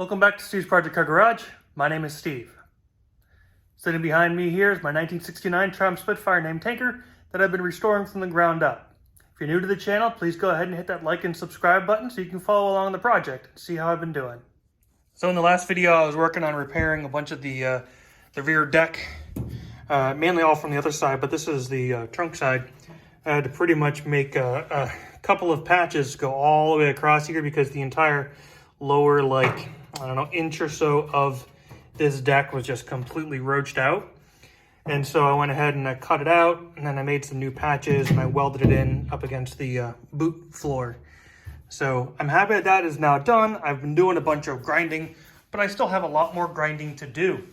Welcome back to Steve's Project Car Garage. My name is Steve. Sitting behind me here is my 1969 Triumph Spitfire named Tanker that I've been restoring from the ground up. If you're new to the channel, please go ahead and hit that like and subscribe button so you can follow along the project and see how I've been doing. So in the last video, I was working on repairing a bunch of the rear deck, mainly all from the other side, but this is the trunk side. I had to pretty much make a couple of patches go all the way across here because the entire lower, like, I don't know, inch or so of this deck was just completely roached out. And so I went ahead and I cut it out, and then I made some new patches and I welded it in up against the boot floor. So I'm happy that is now done. I've been doing a bunch of grinding, but I still have a lot more grinding to do.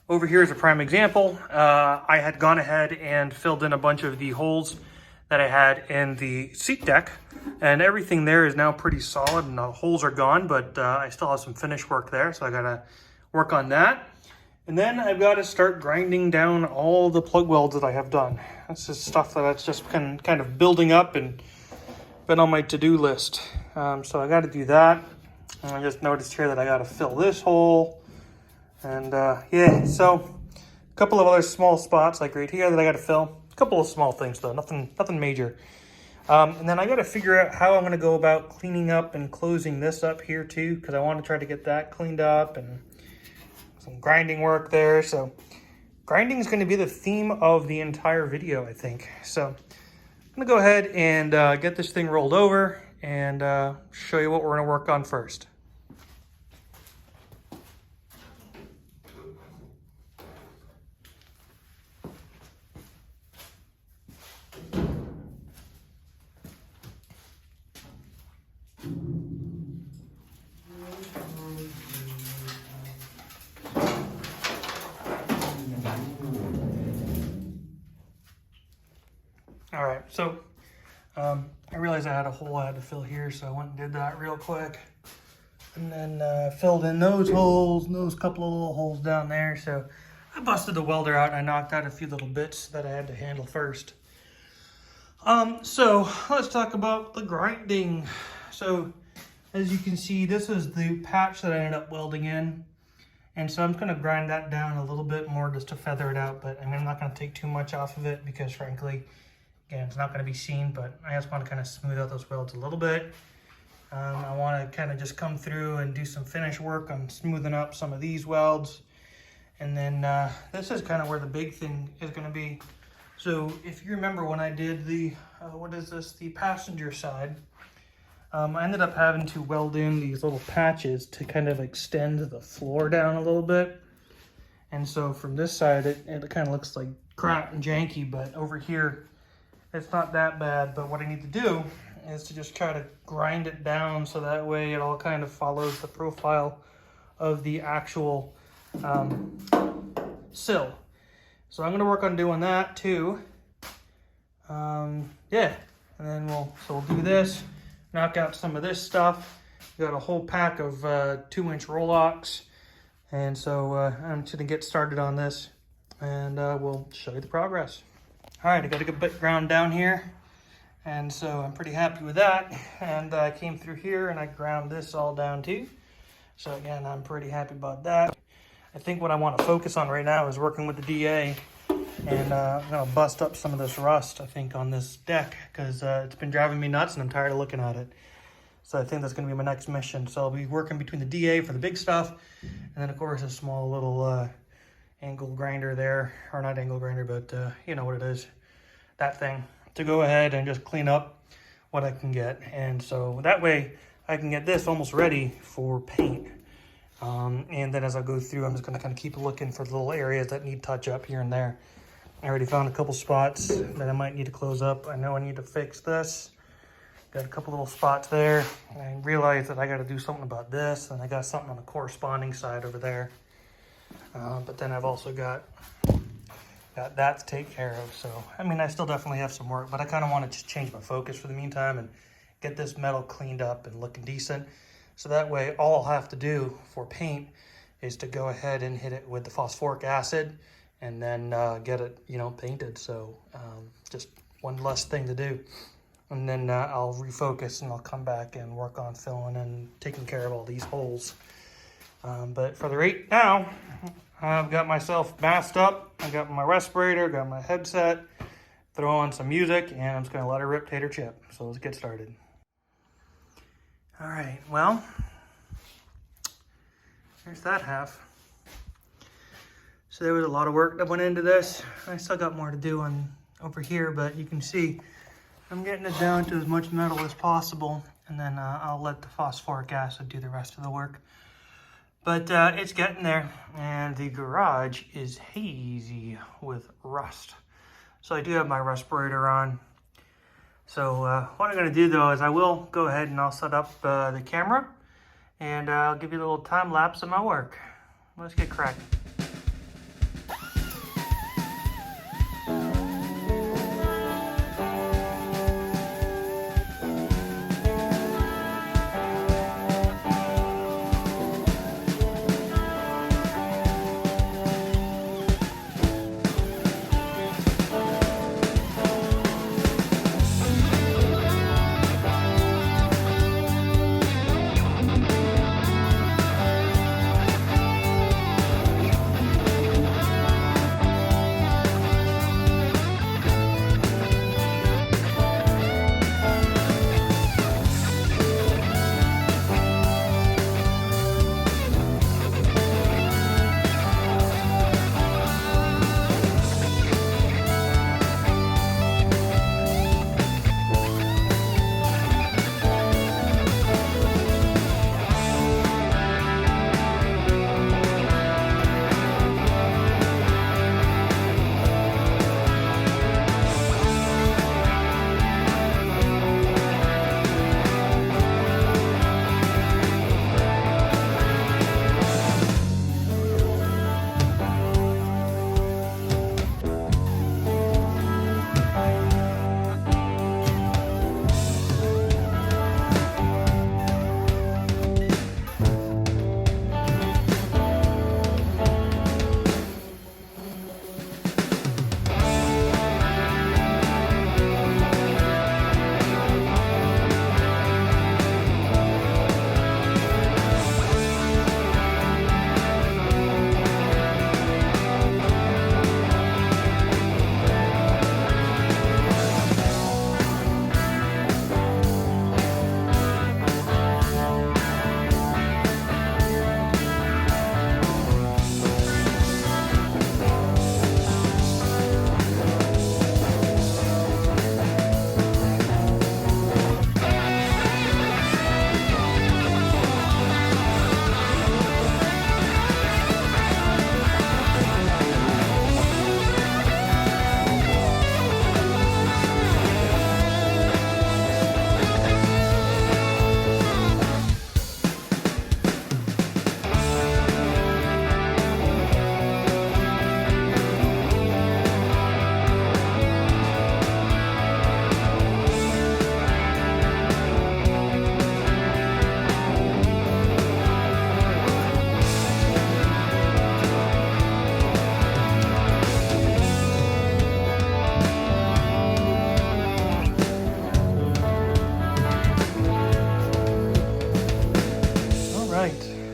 Over here is a prime example. I had gone ahead and filled in a bunch of the holes that I had in the seat deck, and everything there is now pretty solid and the holes are gone, but I still have some finish work there, so I gotta work on that. And then I've got to start grinding down all the plug welds that I have done. That's just stuff that's just kind of building up and been on my to-do list. So I got to do that. And I just noticed here that I got to fill this hole. And yeah, so a couple of other small spots like right here that I got to fill. A couple of small things though, nothing major. And then I got to figure out how I'm going to go about cleaning up and closing this up here too, because I want to try to get that cleaned up and some grinding work there. So grinding is going to be the theme of the entire video, I think. So I'm going to go ahead and get this thing rolled over and show you what we're going to work on first. All right, so I realized I had a hole I had to fill here, so I went and did that real quick. And then filled in those holes, and those couple of little holes down there. So I busted the welder out and I knocked out a few little bits that I had to handle first. So let's talk about the grinding. So as you can see, this is the patch that I ended up welding in. And so I'm going to grind that down a little bit more just to feather it out. But I mean, I'm not going to take too much off of it because frankly, again, it's not going to be seen, but I just want to kind of smooth out those welds a little bit. I want to kind of just come through and do some finish work on smoothing up some of these welds. And then this is kind of where the big thing is going to be. So if you remember when I did the, the passenger side, I ended up having to weld in these little patches to kind of extend the floor down a little bit. And so from this side, it kind of looks like crap and janky, but over here, it's not that bad. But what I need to do is to just try to grind it down so that way it all kind of follows the profile of the actual sill. So I'm going to work on doing that too. Yeah, and then we'll do this, knock out some of this stuff. Got a whole pack of 2-inch Rolocs, and so I'm just going to get started on this, and we'll show you the progress. All right, I got a good bit ground down here, and so I'm pretty happy with that. And I came through here and I ground this all down too. So again, I'm pretty happy about that. I think what I want to focus on right now is working with the DA, and I'm gonna bust up some of this rust, I think, on this deck, because it's been driving me nuts and I'm tired of looking at it. So I think that's gonna be my next mission. So I'll be working between the DA for the big stuff, and then of course a small little angle grinder there, or not angle grinder, but you know what it is, that thing, to go ahead and just clean up what I can get. And so that way I can get this almost ready for paint. And then as I go through, I'm just going to kind of keep looking for little areas that need touch up here and there. I already found a couple spots that I might need to close up. I know I need to fix this. Got a couple little spots there. I realized that I got to do something about this, and I got something on the corresponding side over there. But then I've also got that to take care of. So, I mean, I still definitely have some work, but I kind of want to just change my focus for the meantime and get this metal cleaned up and looking decent. So that way, all I'll have to do for paint is to go ahead and hit it with the phosphoric acid and then get it, painted. So just one less thing to do. and then I'll refocus and I'll come back and work on filling and taking care of all these holes. But for the right now, I've got myself masked up. I got my respirator, got my headset, throw on some music, and I'm just gonna let her rip tater chip. So let's get started. All right, well, there's that half. So there was a lot of work that went into this. I still got more to do on over here, but you can see I'm getting it down to as much metal as possible, and then I'll let the phosphoric acid do the rest of the work. But it's getting there, and the garage is hazy with rust. So I do have my respirator on. So what I'm gonna do though is I will go ahead and I'll set up the camera, and I'll give you a little time lapse of my work. Let's get cracking.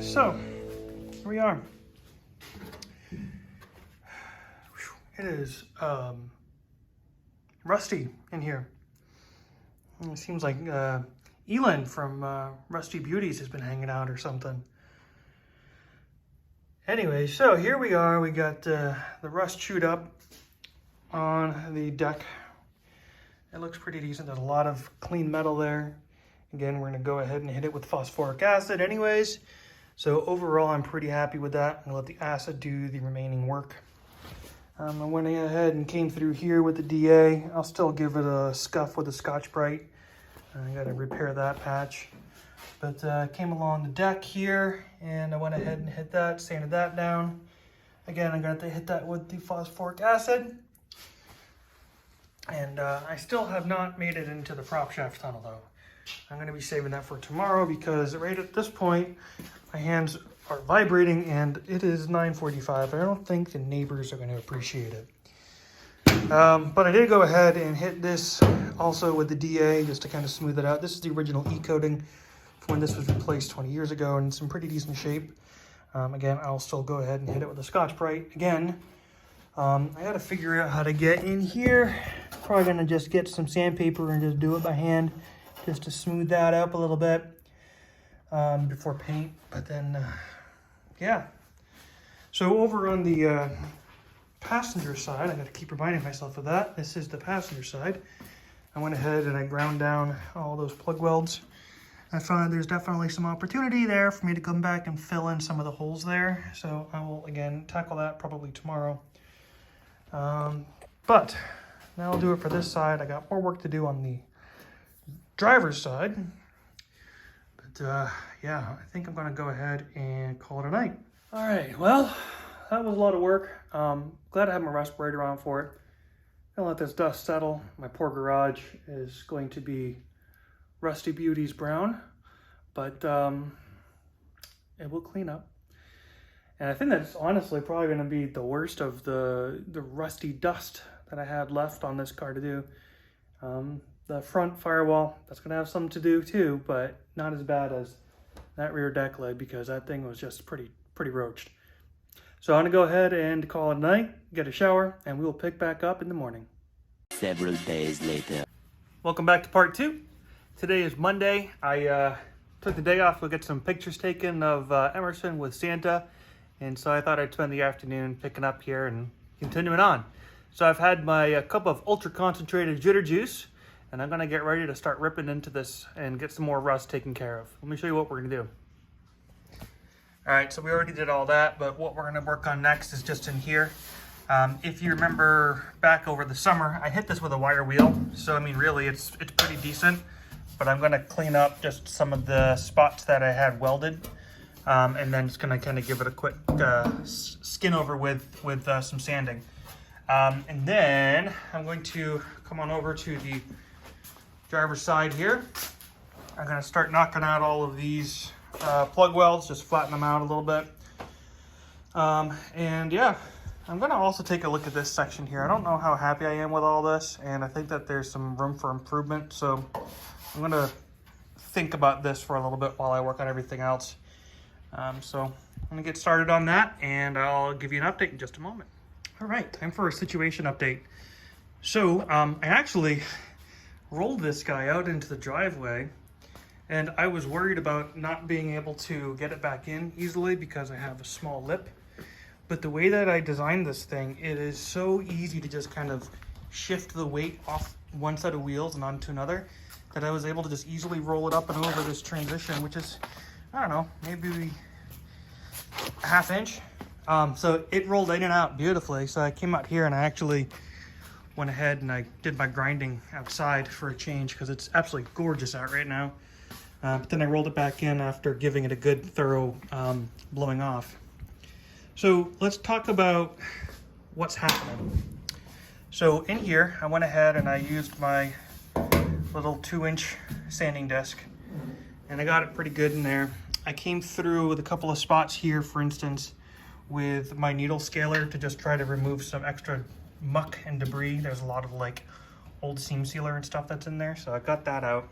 So, here we are. It is rusty in here. It seems like Elin from Rusty Beauties has been hanging out or something. Anyway, so here we are. We got the rust chewed up on the deck. It looks pretty decent. There's a lot of clean metal there. Again, we're going to go ahead and hit it with phosphoric acid anyways. So overall, I'm pretty happy with that. I'm going to let the acid do the remaining work. I went ahead and came through here with the DA. I'll still give it a scuff with a Scotch-Brite. I got to repair that patch. But I came along the deck here, and I went ahead and hit that, sanded that down. Again, I'm going to hit that with the phosphoric acid. And I still have not made it into the prop shaft tunnel, though. I'm going to be saving that for tomorrow because right at this point, my hands are vibrating and it is 9:45. I don't think the neighbors are going to appreciate it. But I did go ahead and hit this also with the DA just to kind of smooth it out. This is the original E-coating from when this was replaced 20 years ago, and it's in pretty decent shape. Again, I'll still go ahead and hit it with a Scotch-Brite. Again, I gotta figure out how to get in here. Probably gonna just get some sandpaper and just do it by hand, just to smooth that up a little bit before paint. But then, yeah. So over on the passenger side, I gotta keep reminding myself of that. This is the passenger side. I went ahead and I ground down all those plug welds. I found there's definitely some opportunity there for me to come back and fill in some of the holes there. So I will, again, tackle that probably tomorrow. But that'll do it for this side. I got more work to do on the driver's side. But yeah, I think I'm gonna go ahead and call it a night. All right, well, that was a lot of work. Glad I have my respirator on for it. Gonna let this dust settle. My poor garage is going to be Rusty Beauty's brown, but it will clean up. And I think that's honestly probably going to be the worst of the rusty dust that I had left on this car to do. The front firewall, that's going to have something to do too, but not as bad as that rear deck lid because that thing was just pretty roached. So I'm going to go ahead and call it a night, get a shower, and we will pick back up in the morning. Several days later. Welcome back to part 2. Today is Monday. I took the day off to get some pictures taken of Emerson with Santa. And so I thought I'd spend the afternoon picking up here and continuing on. So I've had my cup of ultra concentrated jitter juice, and I'm gonna get ready to start ripping into this and get some more rust taken care of. Let me show you what we're gonna do. All right, so we already did all that, but what we're gonna work on next is just in here. If you remember back over the summer, I hit this with a wire wheel. So I mean, really, it's pretty decent, but I'm gonna clean up just some of the spots that I had welded. And then just gonna kind of give it a quick skin over with some sanding. And then I'm going to come on over to the driver's side here. I'm gonna start knocking out all of these plug welds, just flatten them out a little bit. And yeah, I'm gonna also take a look at this section here. I don't know how happy I am with all this, and I think that there's some room for improvement. So I'm gonna think about this for a little bit while I work on everything else. So I'm gonna get started on that, and I'll give you an update in just a moment. All right, time for a situation update. So I actually rolled this guy out into the driveway, and I was worried about not being able to get it back in easily because I have a small lip. But the way that I designed this thing, it is so easy to just kind of shift the weight off one set of wheels and onto another that I was able to just easily roll it up and over this transition, which is, I don't know, maybe a ½ inch. So it rolled in and out beautifully. So I came out here and I actually went ahead and I did my grinding outside for a change because it's absolutely gorgeous out right now. But then I rolled it back in after giving it a good thorough blowing off. So let's talk about what's happening. So in here, I went ahead and I used my little 2-inch sanding disc, and I got it pretty good in there. I came through with a couple of spots here, for instance, with my needle scaler to just try to remove some extra muck and debris. There's a lot of like old seam sealer and stuff that's in there, so I got that out.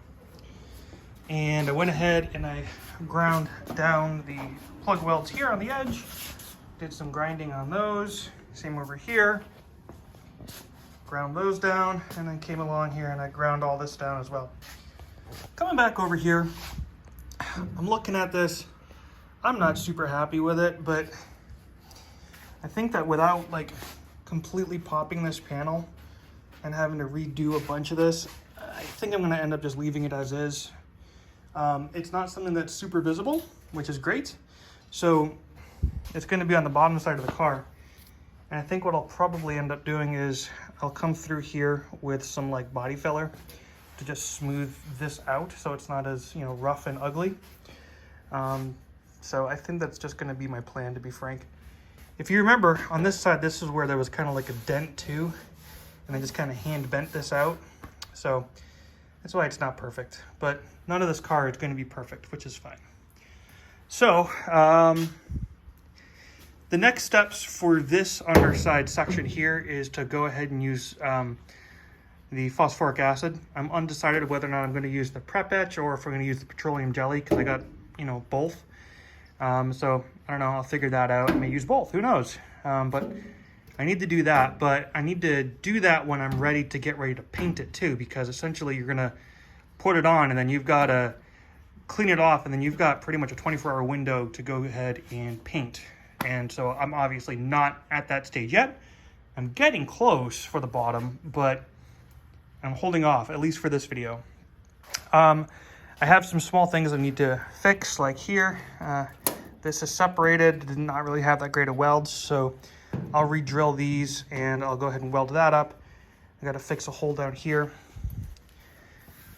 And I went ahead and I ground down the plug welds here on the edge, did some grinding on those, same over here, ground those down, and then came along here and I ground all this down as well. Coming back over here, I'm looking at this. I'm not super happy with it, but I think that without like completely popping this panel and having to redo a bunch of this, I think I'm gonna end up just leaving it as is. It's not something that's super visible, which is great. So it's gonna be on the bottom side of the car. And I think what I'll probably end up doing is I'll come through here with some like body filler to just smooth this out so it's not as, you know, rough and ugly. So I think that's just gonna be my plan, to be frank. If you remember, on this side, this is where there was kind of like a dent too, and I just kind of hand bent this out. So that's why it's not perfect, but none of this car is gonna be perfect, which is fine. So the next steps for this underside section here is to go ahead and use the phosphoric acid. I'm undecided whether or not I'm going to use the prep etch or if we're going to use the petroleum jelly, because I got, you know, both. So I don't know, I'll figure that out. I may use both, who knows? But I need to do that, but I need to do that when I'm ready to get ready to paint it too, because essentially you're going to put it on and then you've got to clean it off, and then you've got pretty much a 24-hour window to go ahead and paint. And so I'm obviously not at that stage yet. I'm getting close for the bottom, but I'm holding off, at least for this video. I have some small things I need to fix, like here. This is separated, did not really have that great of welds, so I'll re-drill these and I'll go ahead and weld that up. I got to fix a hole down here.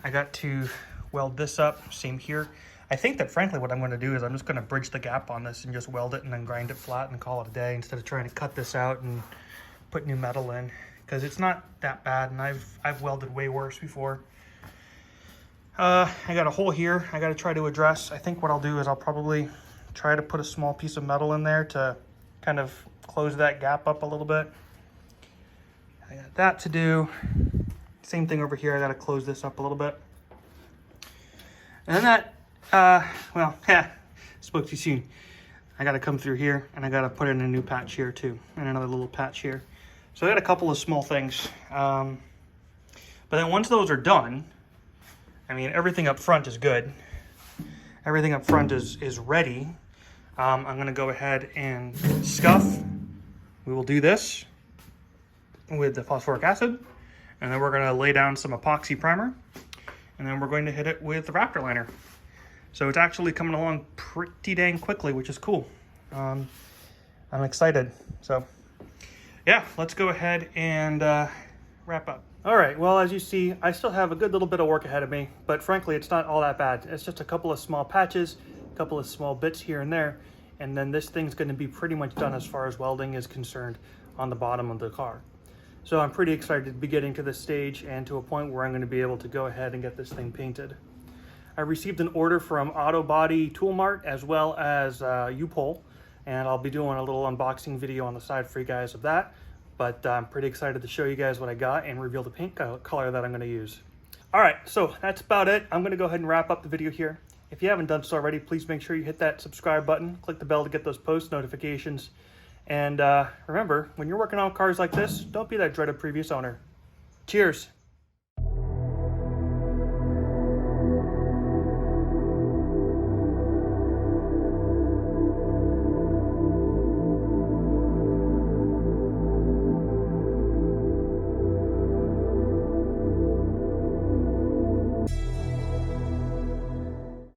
I got to weld this up, same here. I think that frankly what I'm going to do is I'm just going to bridge the gap on this and just weld it and then grind it flat and call it a day, instead of trying to cut this out and put new metal in, because it's not that bad, and I've welded way worse before. I got a hole here I got to try to address. I think what I'll do is I'll probably try to put a small piece of metal in there to kind of close that gap up a little bit. I got that to do. Same thing over here, I got to close this up a little bit. And then that, spoke too soon. I got to come through here, and I got to put in a new patch here too, and another little patch here. So I got a couple of small things. But then once those are done, I mean, everything up front is good. Everything up front is ready. I'm going to go ahead and scuff. We will do this with the phosphoric acid, and then we're going to lay down some epoxy primer, and then we're going to hit it with the Raptor liner. So it's actually coming along pretty dang quickly, which is cool. I'm excited. So yeah, let's go ahead and wrap up. All right, well, as you see, I still have a good little bit of work ahead of me, but frankly, it's not all that bad. It's just a couple of small patches, a couple of small bits here and there, and then this thing's going to be pretty much done as far as welding is concerned on the bottom of the car. So I'm pretty excited to be getting to this stage and to a point where I'm going to be able to go ahead and get this thing painted. I received an order from Auto Body Tool Mart as well as U-Pole, and I'll be doing a little unboxing video on the side for you guys of that. But I'm pretty excited to show you guys what I got and reveal the paint color that I'm going to use. All right, so that's about it. I'm going to go ahead and wrap up the video here. If you haven't done so already, please make sure you hit that subscribe button, click the bell to get those post notifications. And remember, when you're working on cars like this, don't be that dreaded previous owner. Cheers.